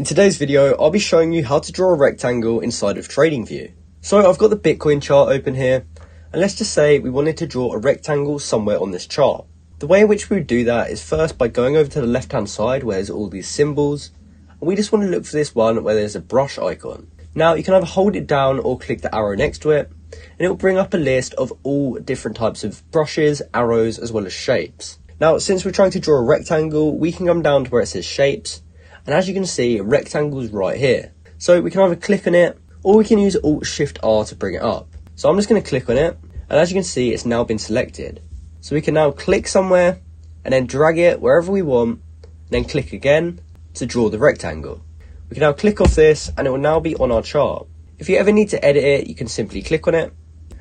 In today's video, I'll be showing you how to draw a rectangle inside of Tradingview. So I've got the Bitcoin chart open here, and let's just say we wanted to draw a rectangle somewhere on this chart. The way in which we would do that is first by going over to the left hand side where there's all these symbols, and we just want to look for this one where there's a brush icon. Now you can either hold it down or click the arrow next to it, and it will bring up a list of all different types of brushes, arrows, as well as shapes. Now since we're trying to draw a rectangle, we can come down to where it says shapes, and as you can see, a rectangle is right here. So we can either click on it, or we can use Alt-Shift-R to bring it up. So I'm just going to click on it, and as you can see, it's now been selected. So we can now click somewhere, and then drag it wherever we want, and then click again to draw the rectangle. We can now click off this, and it will now be on our chart. If you ever need to edit it, you can simply click on it,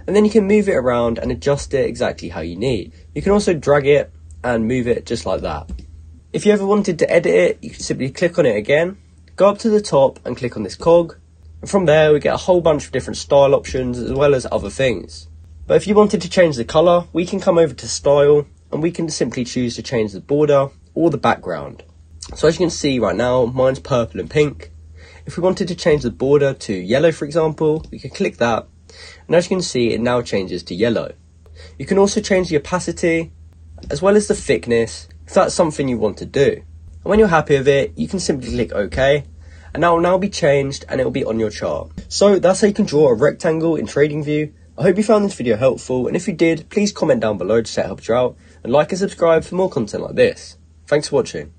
and then you can move it around and adjust it exactly how you need. You can also drag it and move it just like that. If you ever wanted to edit it, you can simply click on it again, go up to the top and click on this cog, and from there we get a whole bunch of different style options as well as other things. But if you wanted to change the colour, we can come over to style, and we can simply choose to change the border or the background. So as you can see right now, mine's purple and pink. If we wanted to change the border to yellow, for example, we can click that, and as you can see, it now changes to yellow. You can also change the opacity as well as the thickness if that's something you want to do. And when you're happy with it, you can simply click OK, and that will now be changed and it will be on your chart. So that's how you can draw a rectangle in Tradingview. I hope you found this video helpful, and if you did, please comment down below to say it helped you out, and like and subscribe for more content like this. Thanks for watching.